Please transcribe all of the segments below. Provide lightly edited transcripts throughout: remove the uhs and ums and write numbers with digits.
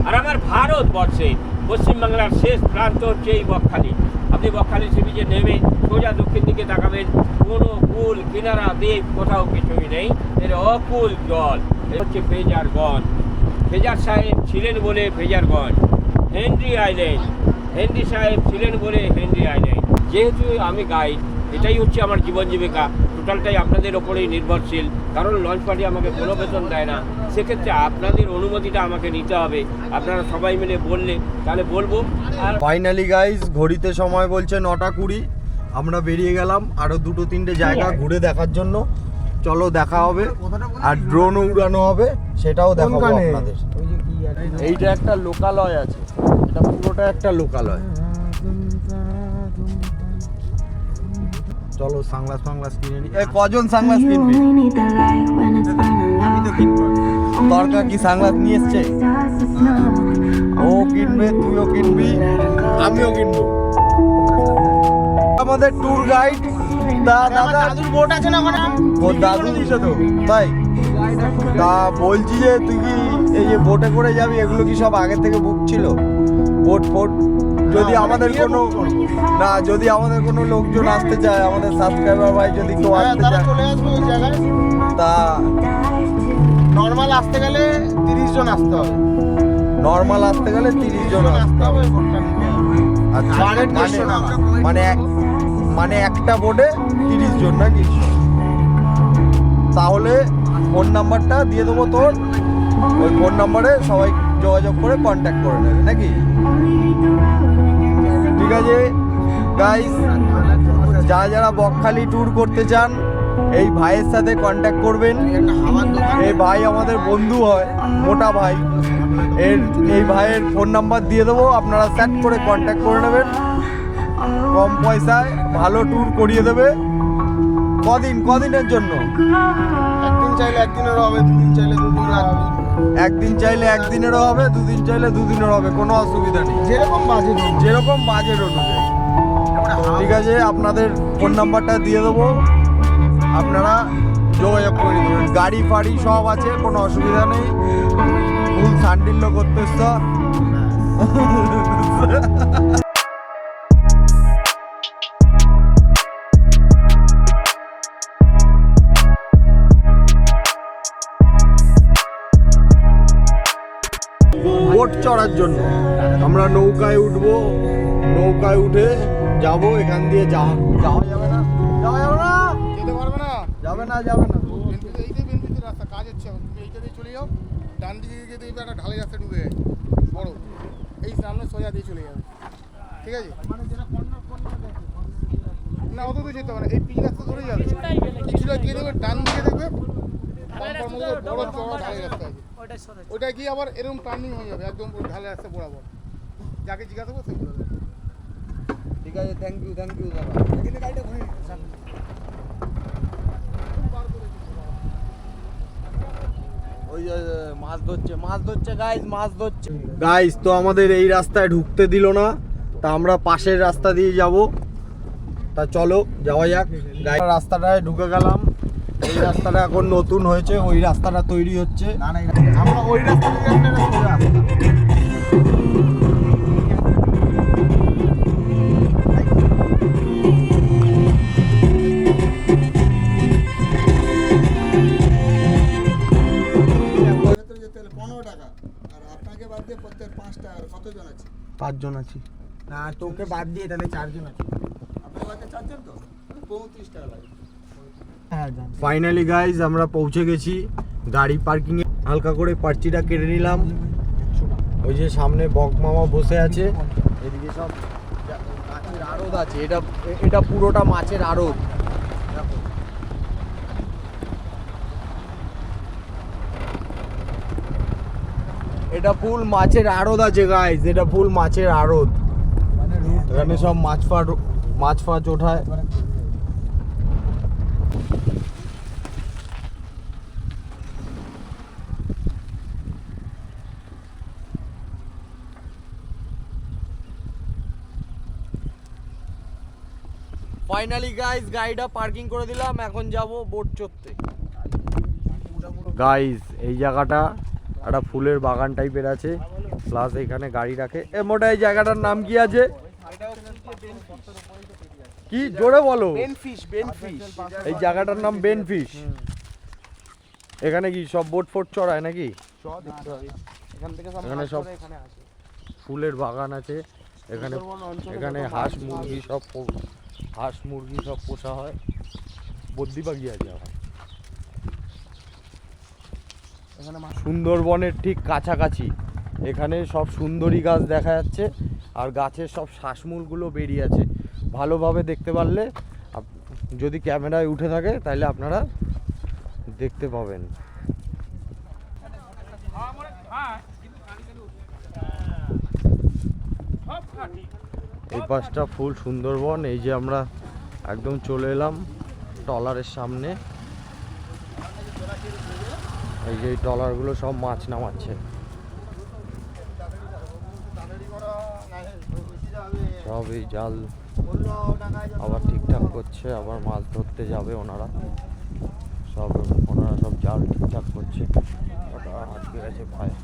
আর আমার ভারতবর্ষে পশ্চিমবাংলার শেষ প্রান্ত হচ্ছে এই বকখালি। আপনি বকখালি সি বিচে নেমে সোজা দক্ষিণ দিকে তাকাবেন, কোনো কুল কিনারা দ্বীপ কোথাও কিছুই নেই, এর অকুল জল। এ হচ্ছে ফ্রেজারগঞ্জ। ফ্রেজার সাহেব ছিলেন বলে ফ্রেজারগঞ্জ। হেনরি আইল্যান্ড, হেনরি সাহেব ছিলেন বলে হেনরি আইল্যান্ড। যেহেতু আমি গাইড, এটাই হচ্ছে আমার জীবন জীবিকা, টোটালটাই আপনাদের ওপরেই নির্ভরশীল। কারণ লঞ্চ পার্টি আমাকে কোনো বেতন দেয় না, সেক্ষেত্রে আপনাদের অনুমতিটা আমাকে নিতে হবে। আপনারা সবাই মিলে বললে তাহলে বলবো। আর ফাইনালি গাইজ ঘড়িতে সময় বলছে 9:20। আমরা বেরিয়ে গেলাম আরও 2-3টে জায়গা ঘুরে দেখার জন্য। চলো দেখা হবে, আর ড্রোনও উড়ানো হবে, সেটাও দেখাবো আপনাদের। এইটা একটা লোকালয় আছে, এটা পুরোটা একটা লোকালয়। চলো সানগ্লাস ফাংলাস কিনে নি। কজন সানগ্লাস কিনবি? আমি তো কিনবো। দরকার কি সানগ্লাস নিয়ে এসছে? ও কিনবে, তুইও কিনবি, আমিও কিনবো। আমাদের ট্যুর গাইড দাদুর বোট আছে না ওখানে? ও দাদু দিছে তো তাই। তা বলছি যে তুই কি এই যে বোটে করে যাবি, এগুলো কি সব আগে থেকে বুক ছিল? বোট ফোট যদি আমাদের কোনো না, যদি আমাদের কোনো লোকজন আসতে চায়, আমাদের সাবস্ক্রাইবার ভাই যদি কেউ আসতে চায় চলে আসবে ওই জায়গায়। তা নর্মাল আসতে গেলে 30 জন আসতে হবে। নর্মাল আসতে গেলে 30 জন আসতে হবে। আচ্ছা, মানে একটা বোর্ডে 30 জন নাকি? তাহলে ফোন নাম্বারটা দিয়ে দেবো তোর, ওই ফোন নাম্বারে সবাই যোগাযোগ করে কন্ট্যাক্ট করে নেবে নাকি? ঠিক আছে গাইস, যারা বকখালি ট্যুর করতে চান এই ভাইয়ের সাথে কন্ট্যাক্ট করবেন। এই ভাই আমাদের বন্ধু হয়, মোটা ভাই। এই ভাইয়ের ফোন নাম্বার দিয়ে দেবো, আপনারা চ্যাট করে কন্ট্যাক্ট করে নেবেন। কম পয়সায় ভালো ট্যুর করিয়ে দেবে। কদিনের জন্য? একদিন চাইলে একদিনেরও হবে, দুদিন চাইলে দুদিনের হবে। একদিন চাইলে একদিনেরও হবে, দুদিন চাইলে দুদিনেরও হবে, কোনো অসুবিধা নেই। যেরকম বাজেট অনুযায়ী। ঠিক আছে, আপনাদের ফোন নাম্বারটা দিয়ে দেবো, আপনারা যোগাযোগ করে দেবেন। গাড়ি ফাড়ি সব আছে, কোনো অসুবিধা নেই। ফুল সান্ডিল্য করতে বোট চড়ার জন্য আমরা নৌকায় উঠবো। নৌকায় উঠে যাব, এখান দিয়ে যাওয়া যাবে না? যাওয়া যাবে না? যেতে পারবে না। যাবে না। এইটাই রাস্তা, কাজ হচ্ছে। এইটা দিয়ে চলে যাও, ডান দিকে গিয়ে দেখবে একটা ঢালাই রাস্তা ঢুকে যায় বড়, এই সামনে সোজা দিয়ে চলে যাবে। ঠিক আছে, না অত তো যেতে হবে না, এই পিচ রাস্তা ধরে যাবে, কিছুটা গিয়ে দেখবে ডান দিকে দেখবে বড় চড়া ঢালাই রাস্তা আছে। ওইটা গিয়ে আবার এরকম টার্নিং হয়ে যাবে, একদম ঢালাই রাস্তা বরাবর। যাকে জিজ্ঞাসা করবো সেগুলো। ঠিক আছে, থ্যাংক ইউ দাদা। কিন্তু গাড়িটা ঘুরে ওই মাছ ধরছে গাইস। তো আমাদের এই রাস্তায় ঢুকতে দিল না, তা আমরা পাশের রাস্তা দিয়ে যাব। তা চলো যাওয়া যাক। রাস্তাটায় ঢুকে গেলাম। এই রাস্তাটা এখন নতুন হয়েছে, ওই রাস্তাটা তৈরি হচ্ছে। আমরা ওই রাস্তা দিয়ে একটা সোজা রাস্তা। পাঁচ জন আছি। না তোকে বাদ দিয়ে তাহলে 4 জন আছে। আপনার বাদে 4 জন তো 35 টাকা লাগে। হ্যাঁ জান। ফাইনালি গাইজ আমরা পৌঁছে গেছি। গাড়ি পার্কিং এ হালকা করে পার্চিটা কেটে নিলাম। ওই যে সামনে বক মামা বসে আছে, এদিকে সব মাছের আড়ত আছে। এটা পুরোটা মাছের আড়ত। এটা ফুল মাছের আড়ত আছে গাইজ, এটা ফুল মাছের আড়ত। এখানে সব মাছ ফাছ ওঠায়। ফাইনালি গাইজ গাড়িটা পার্কিং করে দিলাম, এখন যাব বোট চড়তে। গাইজ এই জায়গাটা একটা ফুলের বাগান টাইপের আছে, প্লাস এখানে গাড়ি রাখে। এ মোটা এই জায়গাটার নাম কি আছে? কি জোরে বলো? বেনফিশ এই জায়গাটার নাম বেনফিশ। এখানে কি সব বোট ফোট চড়ায় নাকি? এখান থেকে এখানে সব এখানে আসে। ফুলের বাগান আছে এখানে। এখানে হাঁস মুরগি সব পোষা হয়। বদ্যি পাখি আছে আবার। সুন্দরবনের ঠিক কাছাকাছি এখানে সব সুন্দরী গাছ দেখা যাচ্ছে, আর গাছের সব শ্বাসমূলগুলো বেরিয়ে আছে। ভালোভাবে দেখতে পারলে যদি ক্যামেরায় উঠে থাকে তাহলে আপনারা দেখতে পাবেন। এই পাশটা ফুল সুন্দরবন। এই যে আমরা একদম চলে এলাম ট্রলারের সামনে। এই যে ট্রলারগুলো সব মাছ নামাচ্ছে, সব এই জাল আবার ঠিকঠাক করছে, আবার মাছ ধরতে যাবে ওনারা সব জাল ঠিকঠাক করছে। আটকে গেছে পায়ে।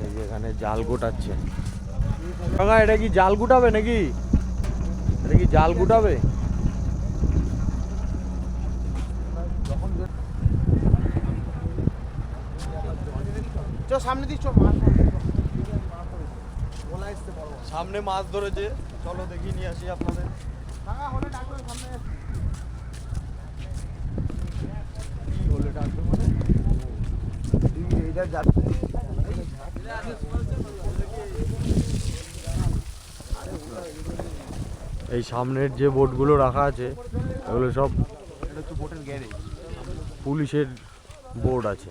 এই যে এখানে জাল গোটাচ্ছে। এটা কি জাল গুটাবে নাকি? এটা কি জাল গুটাবে? সামনে দিচ্ছ সামনে মাছ ধরেছে, চলো দেখি নিয়ে আসি আপনাদের। কি হলে ডাকবে মানে? এই সামনের যে বোটগুলো রাখা আছে এগুলো সব পুলিশের বোর্ড আছে,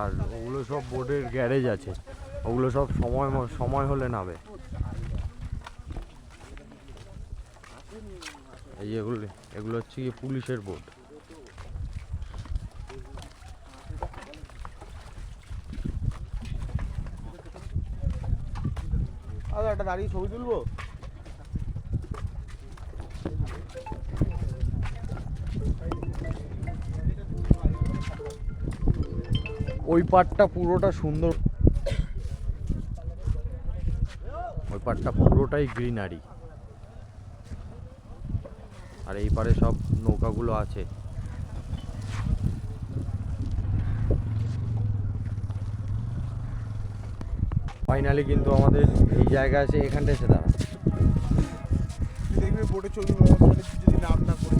আর ওগুলো সব বোর্ডের গ্যারেজ আছে। ওগুলো সব সময় হলে নামে। এই এগুলো হচ্ছে কি পুলিশের বোর্ড। একটা দাঁড়িয়ে ছবি তুলবো। ওই পাড়টা পুরোটা সুন্দর, ওই পাড়টা পুরোটাই গ্রিনারি, আর এই পারে সব নৌকাগুলো আছে। ফাইনালি কিন্তু আমাদের এই জায়গা আছে, এখানটা এসে দাঁড়া। দেখবি বোটে ছবি যদি নাম না করে।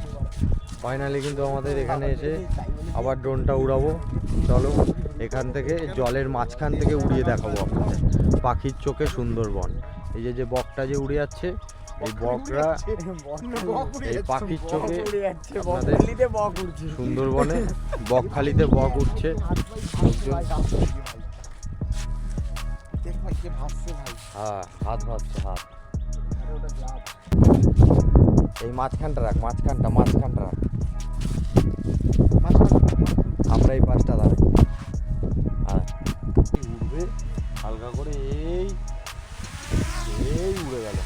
ফাইনালি কিন্তু আমাদের এখানে এসে আবার ড্রোনটা উড়াবো। চলো এখান থেকে জলের মাঝখান থেকে উড়িয়ে দেখাবো আপনাদের পাখির চোখে সুন্দরবন। এই যে বকটা যে উড়ে যাচ্ছে, এই বকরা এই পাখির চোখে আপনাদের সুন্দরবনে বকখালিতে বক উঠছে। হ্যাঁ, হাত ভাসছে হাত। এই মাঝখানটা রাখ, মাঝখানটা রাখ। আমরা এই পাশটা দাঁড়াই। হ্যাঁ, উড়বে হালকা করে। এই উড়ে গেল।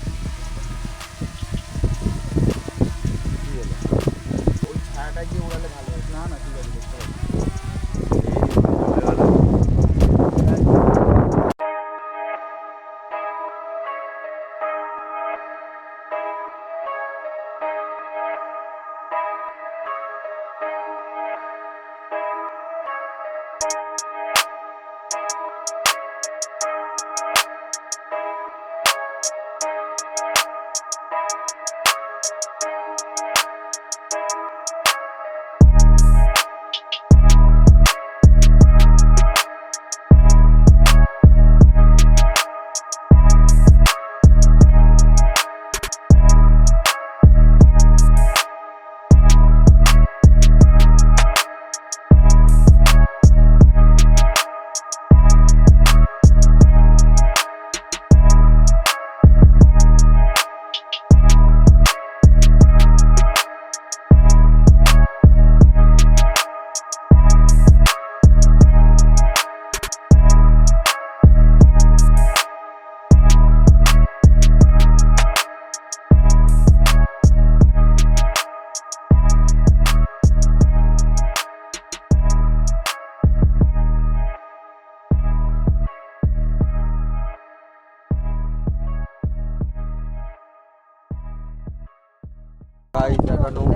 কি হলো? ওই ছায়াটা গিয়ে উড়ালে ভালো হয়। না না, ঠিক আছে, দেখতে পাচ্ছি।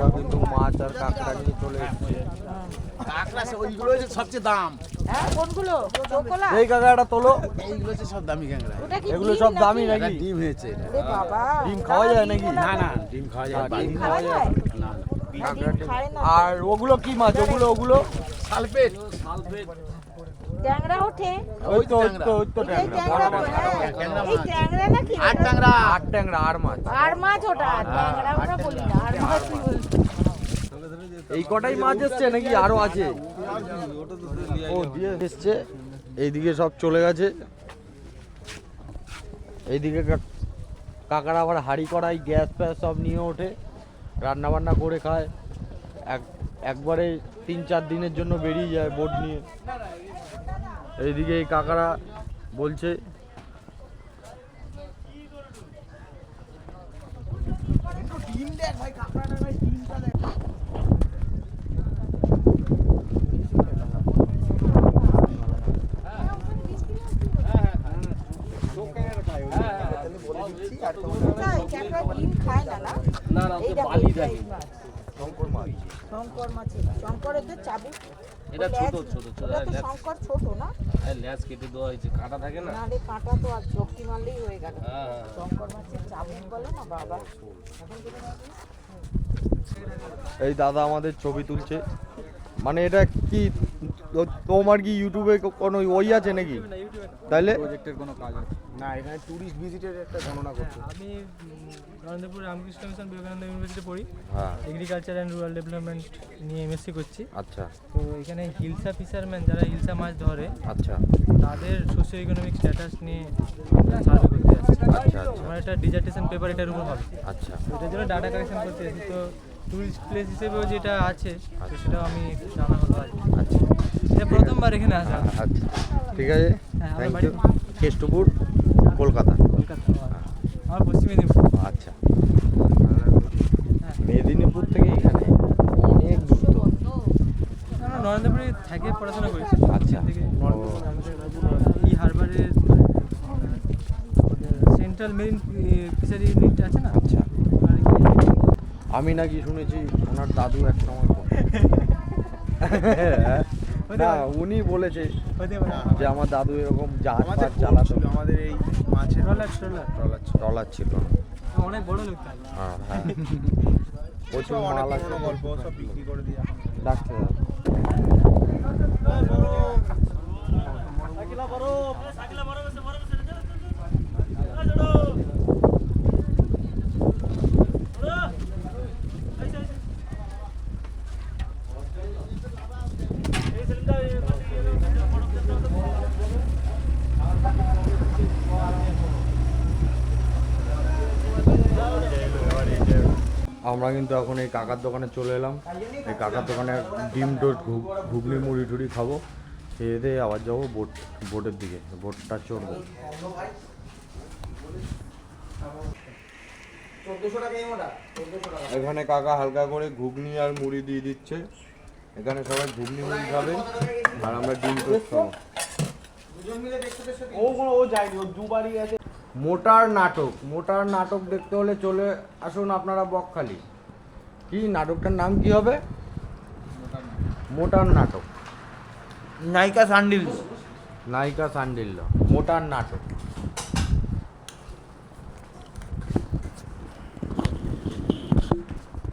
আমরা কিন্তু মাছ আর কাঁকড়া নিয়ে চলে এসেছি। কাঁকড়া ওইগুলো হচ্ছে সবচেয়ে দাম। হ্যাঁ কোনগুলো চোকলা এই কাঁকড়াটা তোলো, এইগুলো হচ্ছে সব দামি কাঁকড়া। ওটা কি এগুলো ডিম সব দামি নাকি? নাকি? ডিম হয়েছে এটা। ওরে বাবা ডিম খাওয়া যায় নাকি? না না ডিম খাওয়া যায়, ডিম ডিম খাওয়া যায় না কাঁকড়া ডিম খায় না আর ওগুলো কি মাছ? ওগুলো সালপেট। ট্যাংরা ওঠে ওই তো এটাই ট্যাংরা, ট্যাংরা বড় তো, মাছ। হ্যাঁ। ট্যাংরা এই মাছ। ট্যাংরা নাকি আর ট্যাংরা। আর ট্যাংরা আর মাছ, আর মাছ ওটা ট্যাংরা ওটা বলি না আর মাছ তুই বলছিস। এই কটাই মাছ এসছে নাকি আরো আছে? ও দিয়ে এসছে, এইদিকে সব চলে গেছে। এইদিকে কাকারা আবার হাঁড়ি কড়াই গ্যাস ফ্যাস সব নিয়ে ওঠে, রান্না বান্না করে খায়। একবারে 3-4 দিনের জন্য বেরিয়ে যায় বোট নিয়ে। এইদিকে এই কাকারা বলছে না, এই ট্যাংরা ডিম খায় না, না? এই দেখো, এই মাছ। শঙ্কর মাছ। শঙ্কর মাছ এটা। শঙ্করের তো চাবুক এটা ওই ছোট ল্যাজ- ছোট ছোট ওটা তো শঙ্কর ছোট না? ল্যাস কেটে দেওয়া হয়েছে, কাঁটা থাকে না। না রে কাঁটা তো আর চোখটি মারলেই হয়ে গেল। হ্যাঁ, হ্যাঁ। শঙ্কর মাছের চাবুক বলে না বাবা। এখন যেটা এই দাদা আমাদের ছবি তুলছে, মানে এটা কি তোমার কি ইউটিউবে কোনো ওই আছে নাকি? তাহলে প্রজেক্টের কোনো কাজ আছে না, এখানে ট্যুরিস্ট ভিজিটের একটা গণনা করছে। আমি নরেন্দ্রপুর রামকৃষ্ণ মিশন বিবেকানন্দ ইউনিভার্সিটি পড়ি, হ্যাঁ এগ্রিকালচার অ্যান্ড রুরাল ডেভেলপমেন্ট নিয়ে এমএসসি করছি। আচ্ছা তো এখানে হিলসা ফিশারম্যান যারা হিলসা মাছ ধরে আচ্ছা তাদের সোশিও ইকোনমিক স্ট্যাটাস নিয়ে সার্ভে করতে আসছি। আচ্ছা আমার একটা ডিজার্টেশন পেপার এটার উপর হবে, আচ্ছা তো এটার জন্য ডাটা কালেকশন করতে এসেছি। তো টুরিস্ট প্লেস হিসেবেও যেটা আছে তো সেটাও আমি একটু জানা হলো আর কি। আচ্ছা এটা প্রথমবার এখানে আসা আচ্ছা ঠিক আছে, হ্যাঁ, আমার থ্যাংক বাড়ি- ইউ। কেষ্টপুর, কলকাতা। কলকাতা, আমার পশ্চিম মেদিনীপুর। আচ্ছা মেদিনীপুর থেকে এখানে অনেক দূর তো। আমরা নরেন্দ্রপুরে থেকে পড়াশোনা করি। আচ্ছা। থেকে ই হারবারের সেন্ট্রাল মেরিন ফিশারি ইউনিট আছে না? আচ্ছা ওখানে গিয়ে- আমি নাকি শুনেছি ওনার দাদু এক সময় না উনি বলেছে হতে পারে। যে আমার দাদু এরকম জাহাজ আমাদের ফাজ চালাতো, ছিল, আমাদের এই মাছের ট্রলার ট্রলার ছিল। অনেক বড় লোক তাই। হ্যাঁ হ্যাঁ প্রচুর অনেক মাল আছে। পুরোনো গল্প সব বিক্রি করে দিয়ে ডাক্তার আমরা কিন্তু এখন এই কাকার দোকানে চলে এলাম। এই কাকার দোকানে ডিম টোস্ট ঘুগনি মুড়ি টুড়ি খাবো, খেয়ে দিয়ে আবার যাবো বোটের দিকে, বোটটা চড়বো। এখানে কাকা হালকা করে ঘুগনি আর মুড়ি দিয়ে দিচ্ছে। এখানে সবাই ঘুগনি মুড়ি খাবে আর আমরা ডিম টোস্ট খাবো। মোটার নাটক দেখতে হলে চলে আসুন আপনারা বকখালি। কি নাটকটার নাম কি হবে? মোটার নাটক। নায়িকা স্যান্ডেল। নায়িকা সান্ডিল্য, মোটার নাটক।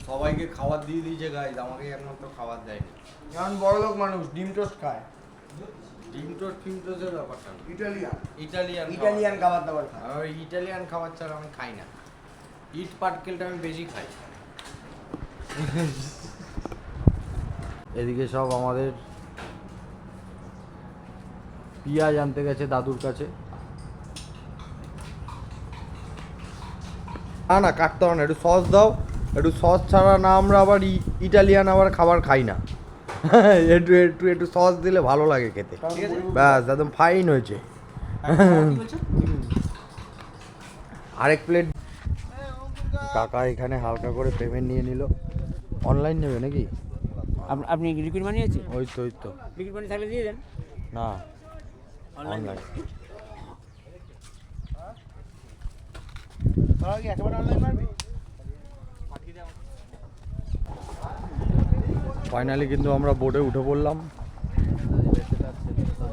সবাইকে খাবার দিয়ে দিয়েছে গাইজ, আমাকে একমাত্র খাবার দেয়নি। কারণ বড় লোক মানুষ ডিম টোস্ট খায়। ডিম টোস্টের ব্যাপারটা না। ইটালিয়ান ইটালিয়ান খাবার দাবার খায়। আর ইটালিয়ান খাবার ছাড়া আমি খাই না। ইট পাটকেলটা আমি বেশি খাই। এদিকে সব আমাদের পেঁয়াজ আনতে গেছে দাদুর কাছে। না না কাটতে হবে না, একটু সস দাও। একটু সস ছাড়া না আমরা আবার ইটালিয়ান আবার খাবার খাই না। একটু একটু একটু সস দিলে ভালো লাগে খেতে। ব্যাস একদম ফাইন হয়েছে। আরেক প্লেট। কাকা এখানে হালকা করে পেমেন্ট নিয়ে নিল। অনলাইন নেবে নাকি? আপনি লিকুইড মানি আছে? ওই তো লিকুইড মানি থাকলে দিয়ে দেন। না অনলাইন। তাহলে কি একেবারে অনলাইন মারবি? ফাইনালি কিন্তু আমরা বোটে উঠে পড়লাম।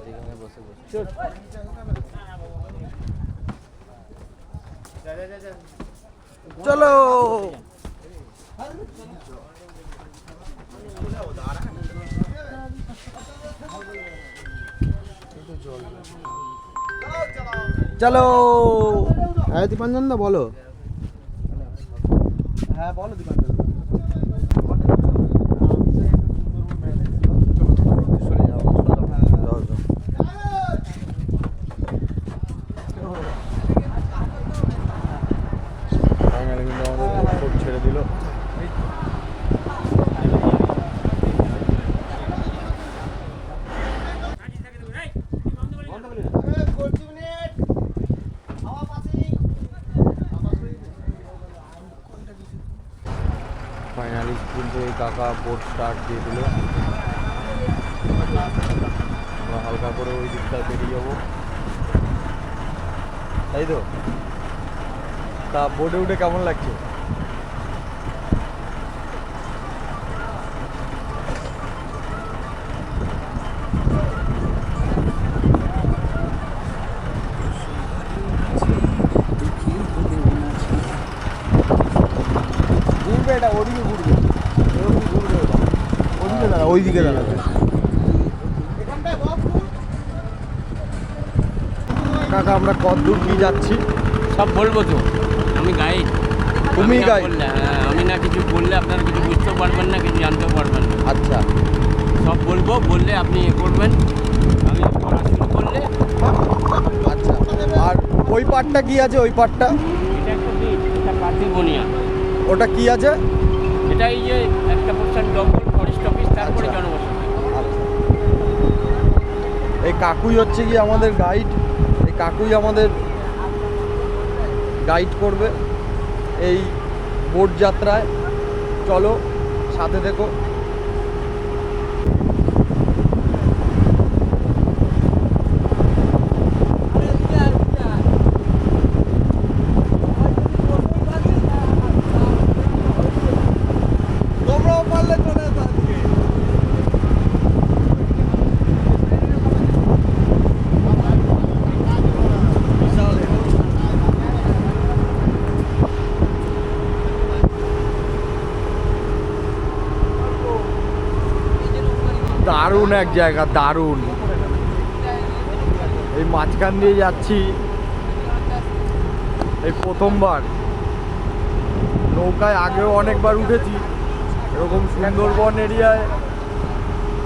যেখানে বসে বসে চলো চলো। হ্যাঁ দীপাঞ্জন দা বলো। হ্যাঁ বলো দীপাঞ্জন দা। ফাইনালি কিন্তু আমাদের বোট ছেড়ে দিল। ফাইনালি কিন্তু এই কাকা বোট স্টার্ট দিয়ে দিল। আমরা হালকা করে ওই দিকটা বেরিয়ে যাবো, তাই তো? তা বোটে উঠে কেমন লাগছে? ঘুরবে, এটা ওদিকে ঘুরবে, এরকম ঘুরবে, ওদিকে দাঁড়া, ওইদিকে দাঁড়াবে। কাকা আমরা কত দূর কি যাচ্ছি সব বলবো তো, আমি গাইড। তুমি আমি না guide? বললে, হ্যাঁ, আমি না কিছু বললে আপনারা কিছু বুঝতেও পারবেন না, কিছু জানতেও পারবেন না। আচ্ছা সব বলবো, বললে আপনি এ করবেন, আমি পড়া শুরু করলে। আচ্ছা, আর ওই পাটটা কি আছে? ওই পাটটা এটা একটা দ্বীপ, এটা পাতিবনিয়া। ওটা কি আছে? এটা এই যে একটা পোর্শন জঙ্গল, ফরেস্ট অফিস, তারপরে আচ্ছা। জনবসতি। আচ্ছা, এই কাকুই হচ্ছে কি আমাদের গাইড। এই কাকুই আমাদের গাইড করবে এই বোট যাত্রায়। চলো সাথে দেখো। তোমরাও পারলে চলে আসো আজকে। দারুণ এক জায়গা, দারুণ। এই মাঝখান দিয়ে যাচ্ছি, এই প্রথমবার। নৌকায় আগেও অনেকবার উঠেছি, এরকম সুন্দরবন এরিয়ায়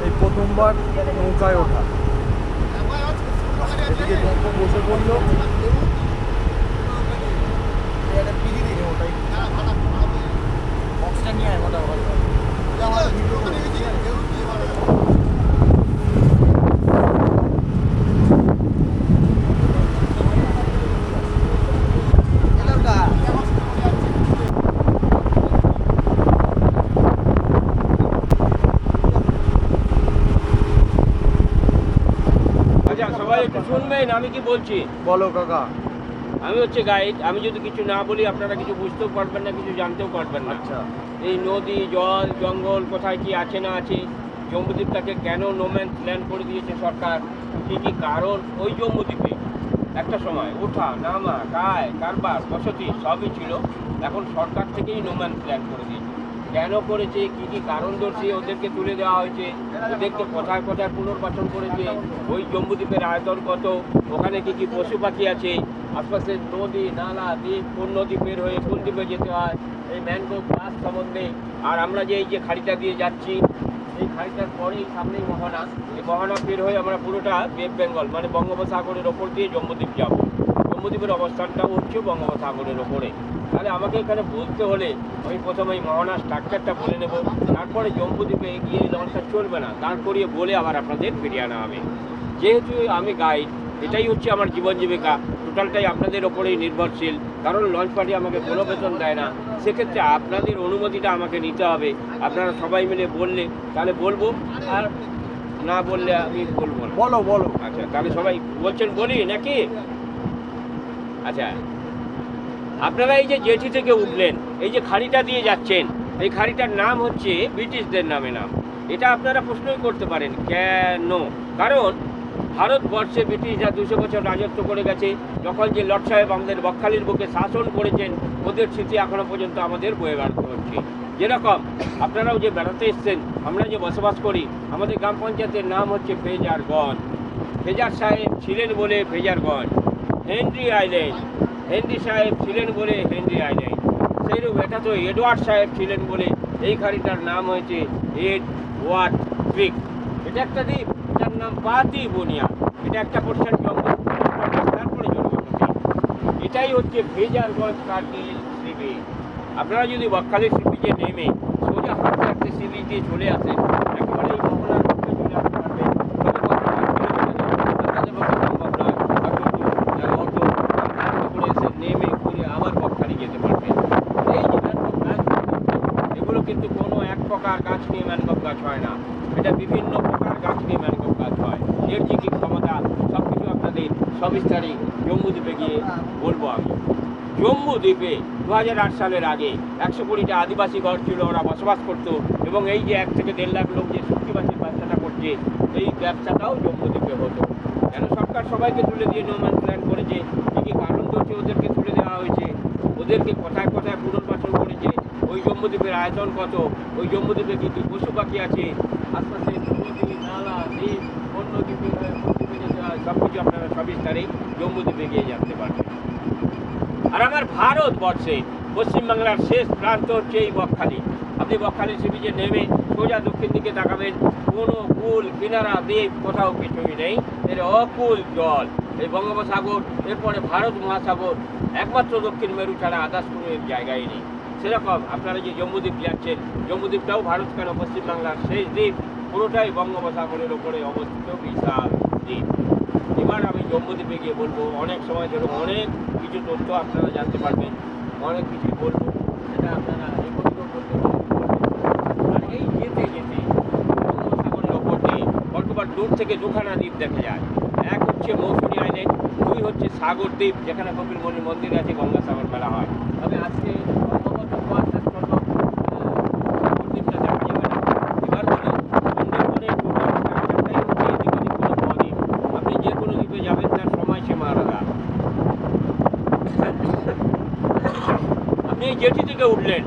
এই প্রথমবার নৌকায় ওঠা। এদিকে দেখো বসে পড়লো। আচ্ছা, সবাই একটু শুনবেন আমি কি বলছি। বলো কাকা। আমি হচ্ছে গাইড, আমি যদি কিছু না বলি আপনারা কিছু বুঝতেও পারবেন না, কিছু জানতেও পারবেন না। আচ্ছা, এই নদী, জল, জঙ্গল কোথায় কি আছে না আছে, জম্বুদ্বীপটাকে কেন নোম্যান্স ল্যান্ড করে দিয়েছে সরকার, কী কী কারণ, ওই জম্বুদ্বীপে একটা সময় ওঠা নামা, কায় কারবার, বসতি সবই ছিল। এখন সরকার থেকেই নোম্যান্স ল্যান্ড করে দিয়েছে। কেন করেছে, কী কী কারণ দর্শী ওদেরকে তুলে দেওয়া হয়েছে, ওদেরকে কোথায় কোথায় পুনর্বাসন করেছে, ওই জম্বুদ্বীপের আয়তন কত, ওখানে কী কী পশু পাখি আছে, আশপাশের নদী নালা দ্বীপ, কোন নদী বের হয়ে কোন দ্বীপে যেতে হয়, এই ম্যানগ্রোভ গাছ সম্বন্ধে। আর আমরা যে এই যে খাড়িটা দিয়ে যাচ্ছি, এই খাড়িটার পরেই সামনেই মোহনা। এই মোহনা বের হয়ে আমরা পুরোটা ওয়েস্ট বেঙ্গল মানে বঙ্গোপসাগরের ওপর দিয়ে জম্বুদ্বীপ যাব। জম্বুদ্বীপের অবস্থানটাও হচ্ছে বঙ্গোপসাগরের ওপরে। তাহলে আমাকে এখানে বলতে হলে আমি প্রথমে এই মোহনা স্ট্রাকচারটা বলে নেব, তারপরে জম্বুদ্বীপে গিয়ে লঞ্চটা চলবে না, দাঁড় করিয়ে বলে আবার আপনাদের ফিরিয়ে আনা হবে। যেহেতু আমি গাইড, এটাই হচ্ছে আমার জীবন জীবিকা, টোটালটাই আপনাদের ওপরেই নির্ভরশীল। কারণ লঞ্চ পার্টি আমাকে কোনো বেতন দেয় না, সেক্ষেত্রে আপনাদের অনুমতিটা আমাকে নিতে হবে। আপনারা সবাই মিলে বললে তাহলে বলবো, আর না বললে আমি বলবো না। বলো বলো। আচ্ছা, তাহলে সবাই বলছেন বলি নাকি? আচ্ছা, আপনারা এই যে জেটি থেকে উঠলেন, এই যে খাড়িটা দিয়ে যাচ্ছেন, এই খাড়িটার নাম হচ্ছে ব্রিটিশদের নামে নাম। এটা আপনারা প্রশ্নই করতে পারেন কেন? কারণ ভারতবর্ষে ব্রিটিশরা 200 বছর রাজত্ব করে গেছে। যখন যে লর্ড সাহেব আমাদের বকখালির বুকে শাসন করেছেন, ওদের স্মৃতি এখনো পর্যন্ত আমাদের বয়ে বেড়াতে হচ্ছে। যেরকম আপনারাও যে বেড়াতে এসছেন, আমরা যে বসবাস করি, আমাদের গ্রাম পঞ্চায়েতের নাম হচ্ছে ফেজারগঞ্জ। ফেজার সাহেব ছিলেন বলে ফেজারগঞ্জ। হেনরি আইল্যান্ড, হেনরি সাহেব ছিলেন বলে হেনরি আইল্যান্ড। সেইরূপ এটা তো এডওয়ার্ড সাহেব ছিলেন বলে এই খাড়িটার নাম হয়েছে এডওয়ার্ড ক্রিক। এটা একটা দ্বীপ, এটার নাম পাতি বুনিয়া। এটা একটা পোর্শন জঙ্গল, তারপরে জনবসতি। এটাই হচ্ছে ফেজারগঞ্জ কার্গিল সি বিচ। আপনারা যদি বকখালির সি বিচে নেমে সোজা হাঁটতে হাঁটতে সি বিচ দিয়ে চলে আসেন, একেবারে এই মোহনার মধ্যে চলে আসতে পারবেন। তবে বকখালি আপনাদের পক্ষে সম্ভব নয়, যারা অটো করে এসে নেমে ঘুরে আবার বকখালি যেতে পারবেন। এই যে ম্যানগ্রোভ গাছ, এগুলো কিন্তু কোনো এক প্রকার গাছ নিয়ে ম্যানগ্রোভ গাছ হয় না। এটা বিভিন্ন প্রকার গাছ নিয়ে ম্যানগ্রোভ গাছ হয়। এর যে কী ক্ষমতা, সব কিছু আপনাদের সবিস্তারে জম্বুদ্বীপে গিয়ে বলবো আমি। জম্বুদ্বীপে 2008 সালের আগে 120টা আদিবাসী ঘর ছিল, ওরা বসবাস করতো। এবং এই যে 1 থেকে 1.5 লাখ লোক যে শুক্তিবাসীর ব্যবসাটা করছে, এই ব্যবসাটাও জম্বুদ্বীপে হতো। কেন সরকার সবাইকে তুলে দিয়ে নোম্যান প্ল্যান করেছে, কী কারণ হচ্ছে ওদেরকে তুলে দেওয়া হয়েছে, ওদেরকে কথায় কথায় পুনর্বাসন করেছে। ওই জম্বুদ্বীপের আয়তন কত, ওই জম্বুদ্বীপে কী কী পশু পাখি আছে, আশপাশে নদী, নালা, দ্বীপ, অন্য দ্বীপে যেতে হয়, সব কিছু আপনারা সবিস্তারে জম্বুদ্বীপে গিয়ে জানতে পারবেন। আর আমার ভারতবর্ষে পশ্চিমবাংলার শেষ প্রান্ত হচ্ছে এই বকখালি। আপনি বকখালি সি বিচে নেমে সোজা দক্ষিণ দিকে তাকাবেন, কোনো কুল কিনারা দ্বীপ কোথাও কিছুই নেই। এর অকুল জল, এই বঙ্গোপসাগর, এরপরে ভারত মহাসাগর, একমাত্র দক্ষিণ মেরু ছাড়া আদার্স কোনো এর জায়গায় নেই। সেরকম আপনারা যে জম্বুদ্বীপ যাচ্ছেন, জম্বুদ্বীপটাও ভারত কেন পশ্চিমবাংলার শেষ দ্বীপ, পুরোটাই বঙ্গোপসাগরের ওপরে অবস্থিত বিশাল দ্বীপ। এবার আমি জম্বুদ্বীপে গিয়ে বলবো, অনেক সময় ধরে অনেক কিছু তথ্য আপনারা জানতে পারবেন, অনেক কিছু বলবো, সেটা আপনারা একত্র করতে পারবেন। আর এই যেতে যেতে বঙ্গোপসাগরের ওপর দিয়ে বর্তমান দূর থেকে দুখানা দ্বীপ দেখা যায়। এক হচ্ছে মৌসুমী আইল্যান্ড, দুই হচ্ছে সাগর দ্বীপ, যেখানে কপিলমুনি মন্দির আছে, গঙ্গাসাগর মেলা হয়। তবে আজকে সম্ভবত কুয়াশার জন্য সাগর দ্বীপটা দেখা যাবে না। এবার বলি, সুন্দরবনের টোটাল স্ট্রাকচারটাই হচ্ছে এদিক ওদিক কোনো বদ্বীপ। আপনি যে কোনো দ্বীপে যাবেন, তার সময়সীমা আলাদা। আপনি জেটি থেকে উঠলেন,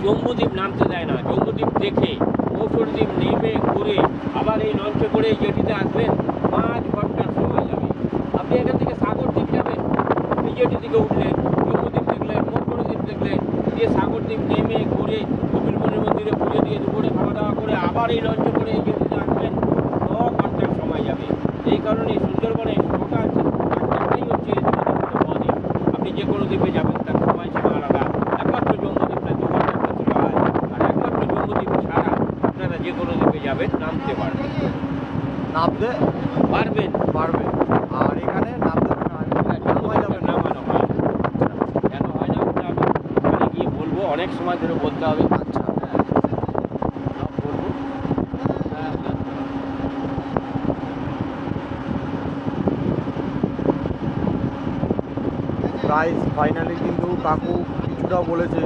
জম্বুদ্বীপ নামতে দেয় না। জম্বুদ্বীপ দেখে মৌসুমী দ্বীপ নেমে ঘুরে আবার এই লঞ্চে করে জেটিতে আসবেন, 5 ঘন্টার সময় যাবে। আপনি এখান থেকে সাগর দ্বীপ যাবেন, আপনি জেটি থেকে উঠলেন, জম্বুদ্বীপ দেখলেন, মৌসুমী দ্বীপ দেখলেন, দিয়ে সাগর দ্বীপ নেমে ঘুরে কপিলমুনি মন্দিরে পুজো দিয়ে দুপুরে খাওয়া দাওয়া করে আবার এই লঞ্চে করে এই জেটিতে আসবেন, 9 ঘন্টার সময় যাবে। এই কারণে সুন্দরবনের টোটাল স্ট্রাকচারটাই হচ্ছে বদ্বীপ। আপনি যে কোনো দ্বীপে যাবেন, তার সময়সীমা আলাদা। একমাত্র জম্বুদ্বীপটা 2 ঘন্টার ভেতরে হয়। আর একমাত্র জম্বুদ্বীপ ছাড়া আপনারা যে কোনো দ্বীপে যাবেন, নামতে পারবেন। নামতে পারবেন। আর এখানে নামতে নামা যাবে না। নামানো হয় না। কেন হয় না ওটা আমি ওখানে গিয়ে বলবো, অনেক সময় ধরে বলতে হবে। আচ্ছা, সব বলবো। গাইস ফাইনালি কিন্তু কাকু কিছুটা বলেছে,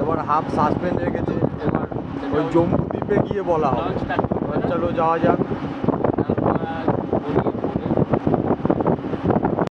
এবার হাফ সাসপেন্ড রেখেছে। এবার ওই জম্বুদ্বীপে গিয়ে বলা হবে। লঞ্চটা চলো যাওয়া যাক।